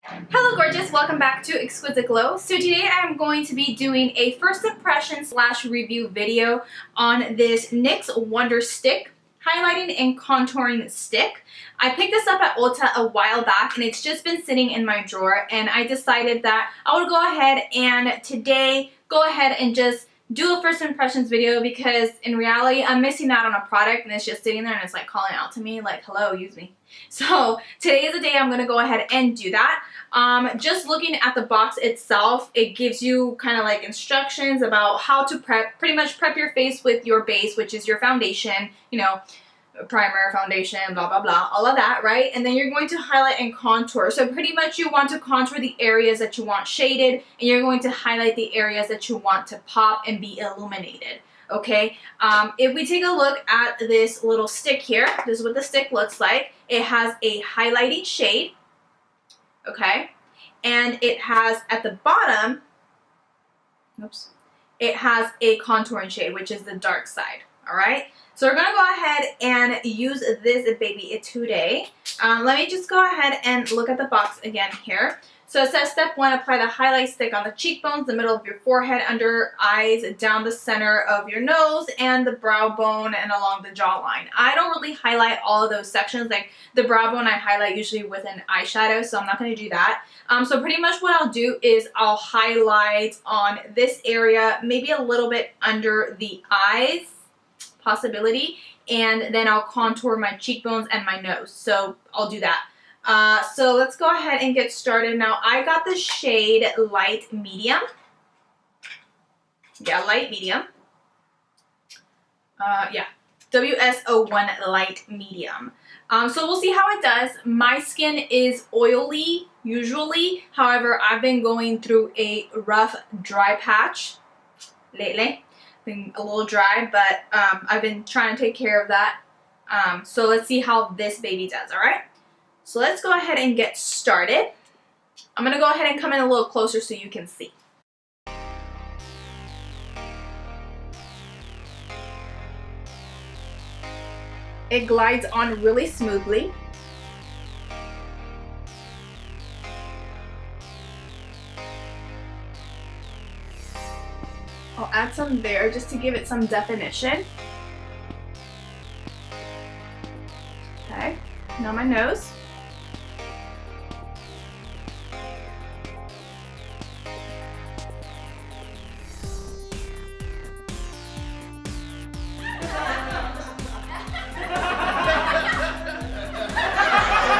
Hello gorgeous, welcome back to Exquisite Glow. So today I'm going to be doing a first impression / review video on this NYX Wonder Stick highlighting and contouring stick. I picked this up at Ulta a while back and it's just been sitting in my drawer, and I decided that I would go ahead and today just do a first impressions video, because in reality I'm missing out on a product and it's just sitting there and it's like calling out to me like, hello, use me. So today is the day I'm going to go ahead and do that. Just looking at the box itself, it gives you kind of like instructions about how to pretty much prep your face with your base, which is your foundation, you know, primer, foundation, blah blah blah, all of that, right? And then you're going to highlight and contour. So pretty much you want to contour the areas that you want shaded, and you're going to highlight the areas that you want to pop and be illuminated. Okay, if we take a look at this little stick here, this is what the stick looks like. It has a highlighting shade, okay, and it has at the bottom, oops, it has a contouring shade, which is the dark side. All right, so we're gonna go ahead and use this baby today. Let me just go ahead and look at the box again here. So it says step 1, apply the highlight stick on the cheekbones, the middle of your forehead, under eyes, down the center of your nose, and the brow bone, and along the jawline. I don't really highlight all of those sections. Like the brow bone I highlight usually with an eyeshadow, so I'm not going to do that. So pretty much what I'll do is I'll highlight on this area, maybe a little bit under the eyes, possibility, and then I'll contour my cheekbones and my nose. So I'll do that. So let's go ahead and get started. Now I got the shade light medium. Yeah, light medium. Yeah, WS01 light medium. So we'll see how it does. My skin is oily usually. However, I've been going through a rough dry patch lately. Been a little dry, but I've been trying to take care of that. So let's see how this baby does, all right? So let's go ahead and get started. I'm gonna go ahead and come in a little closer so you can see. It glides on really smoothly. I'll add some there just to give it some definition. Okay, now my nose.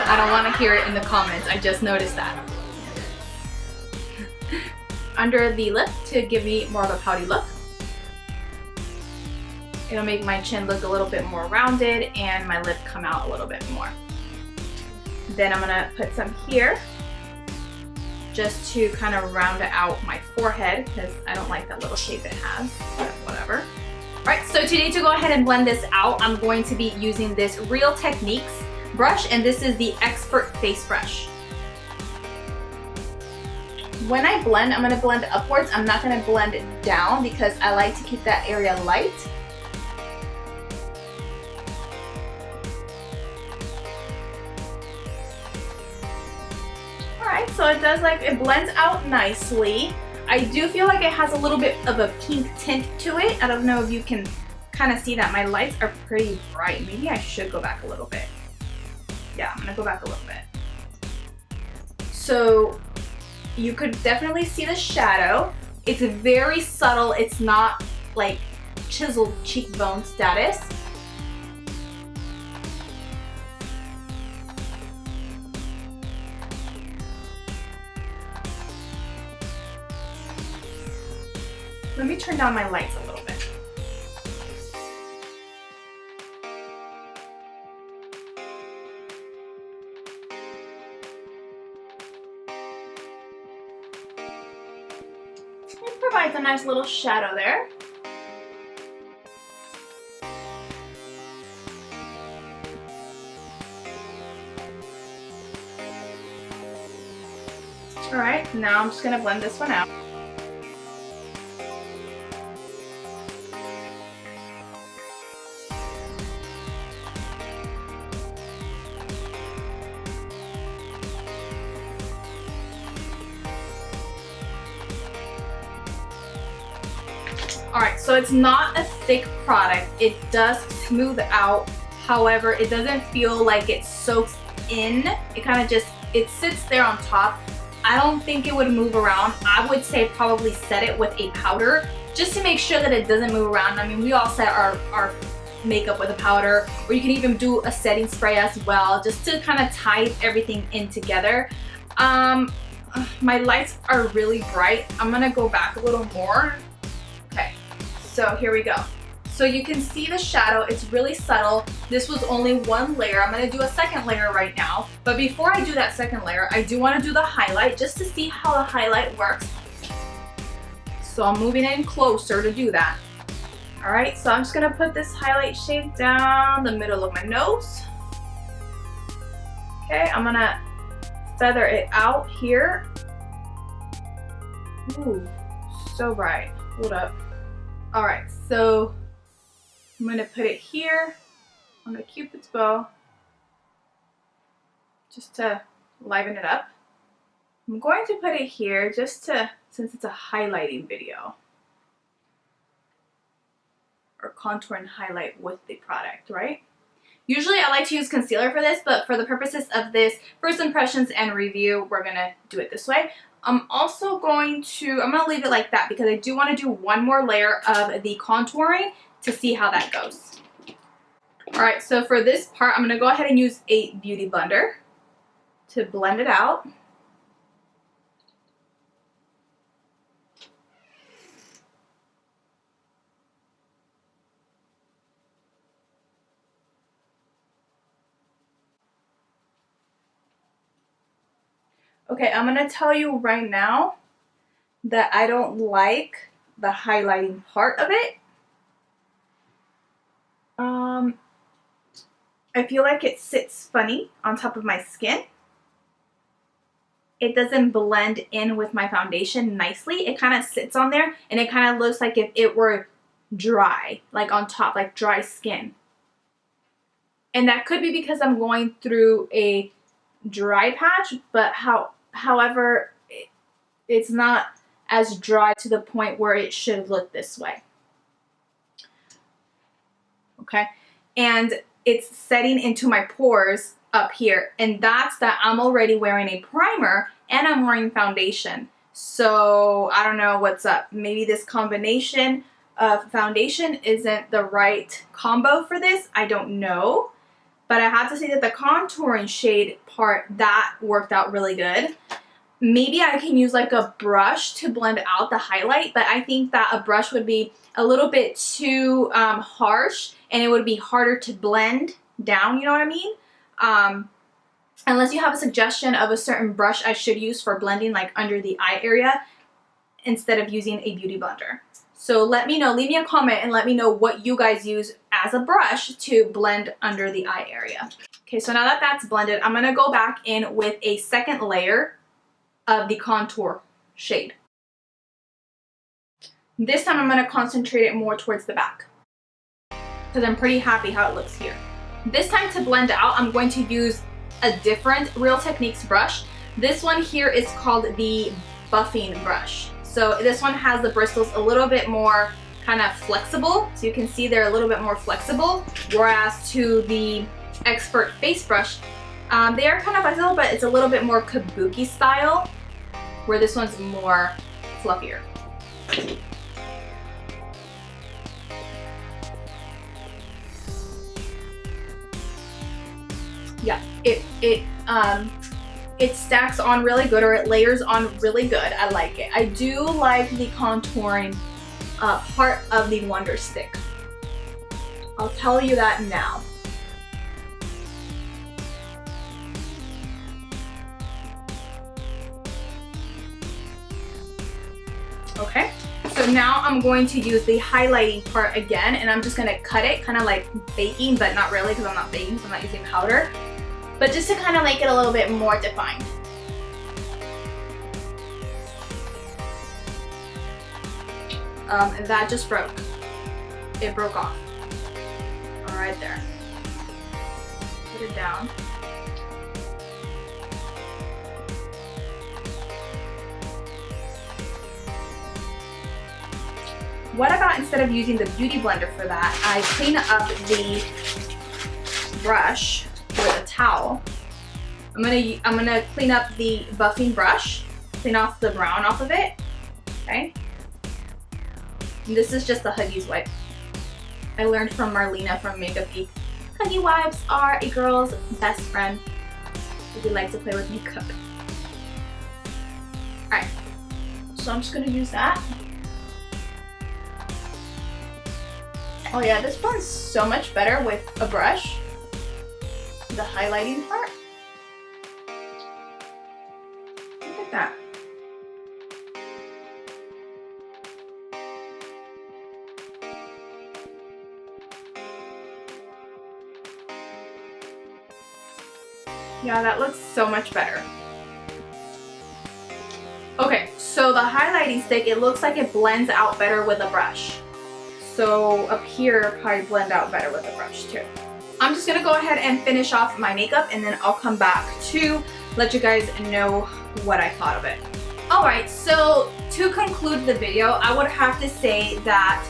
I don't want to hear it in the comments. I just noticed that. Under the lip to give me more of a pouty look. It'll make my chin look a little bit more rounded and my lip come out a little bit more. Then I'm gonna put some here just to kind of round out my forehead, because I don't like that little shape it has, but whatever. All right, so today to go ahead and blend this out, I'm going to be using this Real Techniques brush, and this is the Expert Face Brush. When I blend, I'm gonna blend upwards. I'm not gonna blend it down because I like to keep that area light. Alright, so it does, like, it blends out nicely. I do feel like it has a little bit of a pink tint to it. I don't know if you can kind of see that. My lights are pretty bright. Maybe I should go back a little bit. Yeah, I'm gonna go back a little bit. So you could definitely see the shadow. It's very subtle. It's not like chiseled cheekbone status. Let me turn down my lights a little bit. It provides a nice little shadow there. All right, now I'm just gonna blend this one out. Alright, so it's not a thick product. It does smooth out. However, it doesn't feel like it soaks in. It kind of just, it sits there on top. I don't think it would move around. I would say probably set it with a powder just to make sure that it doesn't move around. I mean, we all set our makeup with a powder, or you can even do a setting spray as well, just to kind of tie everything in together. My lights are really bright. I'm gonna go back a little more. Okay, so here we go. So you can see the shadow, it's really subtle. This was only one layer. I'm gonna do a second layer right now. But before I do that second layer, I do wanna do the highlight just to see how the highlight works. So I'm moving in closer to do that. All right, so I'm just gonna put this highlight shade down the middle of my nose. Okay, I'm gonna feather it out here. Ooh, so bright. Hold up. All right, so I'm gonna put it here on the Cupid's bow just to liven it up. I'm going to put it here just to, since it's a highlighting video, or contour and highlight with the product, right? Usually I like to use concealer for this, but for the purposes of this first impressions and review, we're gonna do it this way. I'm also going to, I'm gonna leave it like that because I do wanna do one more layer of the contouring to see how that goes. All right, so for this part, I'm gonna go ahead and use a beauty blender to blend it out. Okay, I'm gonna tell you right now that I don't like the highlighting part of it. I feel like it sits funny on top of my skin. It doesn't blend in with my foundation nicely. It kind of sits on there and it kind of looks like if it were dry, like on top, like dry skin. And that could be because I'm going through a dry patch, but however, it's not as dry to the point where it should look this way. Okay, and it's setting into my pores up here, and that's that I'm already wearing a primer and I'm wearing foundation. So I don't know what's up. Maybe this combination of foundation isn't the right combo for this. I don't know. But I have to say that the contouring shade part, that worked out really good. Maybe I can use like a brush to blend out the highlight, but I think that a brush would be a little bit too harsh and it would be harder to blend down, you know what I mean? Unless you have a suggestion of a certain brush I should use for blending like under the eye area instead of using a beauty blender. So let me know, leave me a comment and let me know what you guys use as a brush to blend under the eye area. Okay, so now that that's blended, I'm gonna go back in with a second layer of the contour shade. This time I'm gonna concentrate it more towards the back because I'm pretty happy how it looks here. This time to blend out, I'm going to use a different Real Techniques brush. This one here is called the buffing brush. So this one has the bristles a little bit more kind of flexible. So you can see they're a little bit more flexible. Whereas to the Expert Face Brush, they are kind of flexible, but it's a little bit more kabuki style, where this one's more fluffier. Yeah, it stacks on really good, or it layers on really good. I like it. I do like the contouring part of the Wonder Stick. I'll tell you that now. Okay, so now I'm going to use the highlighting part again, and I'm just gonna cut it kind of like baking, but not really because I'm not baking, so I'm not using powder. But just to kind of make it a little bit more defined. And that just broke. It broke off. All right there. Put it down. what about instead of using the beauty blender for that, I clean up the brush with a towel. I'm gonna clean up the buffing brush, clean off the brown off of it, okay? And this is just a Huggies wipe. I learned from Marlena from Makeup Geek. Huggy wipes are a girl's best friend if you like to play with makeup. Alright, so I'm just gonna use that. Oh yeah, this blends so much better with a brush. The highlighting part. Look at that. Yeah, that looks so much better. Okay, so the highlighting stick, it looks like it blends out better with a brush. So up here, probably blend out better with a brush too. I'm just gonna go ahead and finish off my makeup and then I'll come back to let you guys know what I thought of it. Alright, so to conclude the video, I would have to say that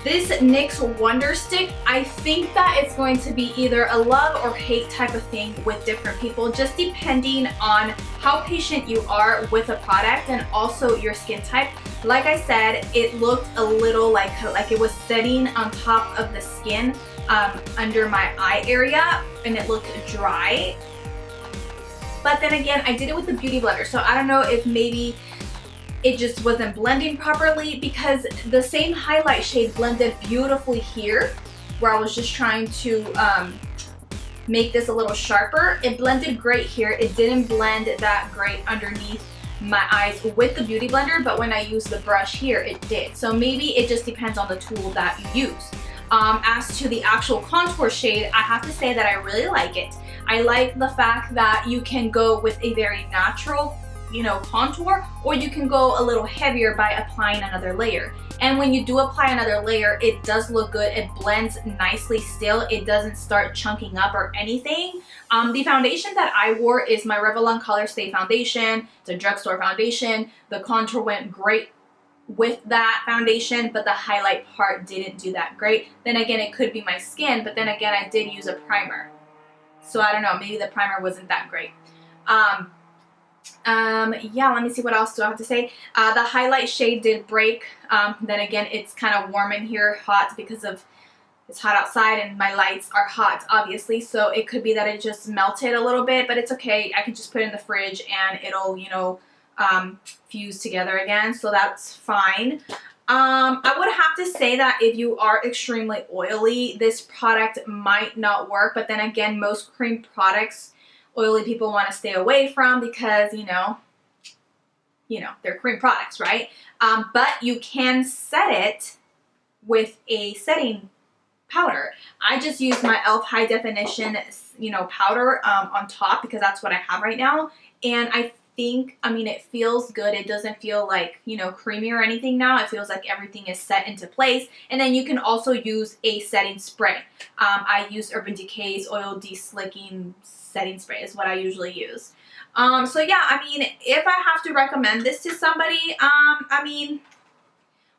this NYX Wonder Stick, I think that it's going to be either a love or hate type of thing with different people, just depending on how patient you are with a product and also your skin type. Like I said, it looked a little like it was setting on top of the skin under my eye area and it looked dry. But then again, I did it with the beauty blender, so I don't know if maybe it just wasn't blending properly, because the same highlight shade blended beautifully here where I was just trying to make this a little sharper. It blended great here. It didn't blend that great underneath my eyes with the beauty blender, but when I used the brush here, it did. So maybe it just depends on the tool that you use. As to the actual contour shade, I have to say that I really like it. I like the fact that you can go with a very natural, you know, contour, or you can go a little heavier by applying another layer. And when you do apply another layer, it does look good. It blends nicely still. It doesn't start chunking up or anything. The foundation that I wore is my Revlon Color Stay foundation. It's a drugstore foundation. The contour went great with that foundation, but the highlight part didn't do that great. Then again, it could be my skin, but then again, I did use a primer. So I don't know, maybe the primer wasn't that great. Yeah, let me see what else do I have to say. The highlight shade did break. Then again, it's kind of warm in here, hot because of it's hot outside and my lights are hot, obviously. So it could be that it just melted a little bit, but it's okay. I can just put it in the fridge and it'll, you know, fuse together again. So that's fine. I would have to say that if you are extremely oily, this product might not work. But then again, most cream products, oily people want to stay away from because, you know, they're cream products, right? But you can set it with a setting powder. I just use my e.l.f. High Definition, you know, powder on top because that's what I have right now. And I think, I mean, it feels good. It doesn't feel like, you know, creamy or anything now. It feels like everything is set into place. And then you can also use a setting spray. I use Urban Decay's Oil De-Slicking Setting Spray is what I usually use. So yeah, I mean, if I have to recommend this to somebody, I mean,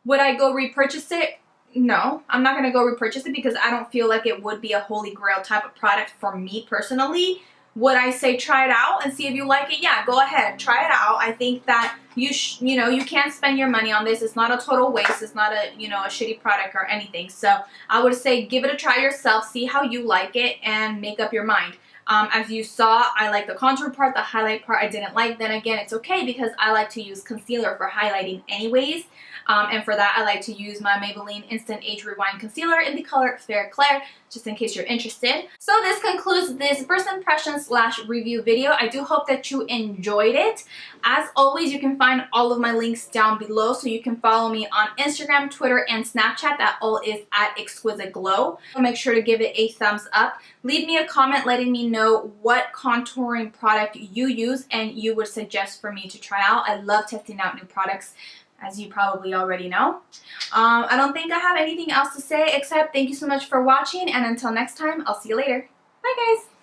would I go repurchase it? No, I'm not going to go repurchase it because I don't feel like it would be a holy grail type of product for me personally. Would I say try it out and see if you like it? Yeah, go ahead, try it out. I think that you know, you can spend your money on this. It's not a total waste. It's not a, you know, a shitty product or anything. So I would say give it a try yourself, see how you like it, and make up your mind. As you saw, I like the contour part, the highlight part I didn't like. Then again, it's okay because I like to use concealer for highlighting anyways. And for that, I like to use my Maybelline Instant Age Rewind Concealer in the color Fair Claire, just in case you're interested. So this concludes this first impression / review video. I do hope that you enjoyed it. As always, you can find all of my links down below, so you can follow me on Instagram, Twitter, and Snapchat. That all is at ExquisiteGlow. Make sure to give it a thumbs up. Leave me a comment letting me know what contouring product you use and you would suggest for me to try out. I love testing out new products, as you probably already know. I don't think I have anything else to say except thank you so much for watching, and until next time, I'll see you later. Bye guys!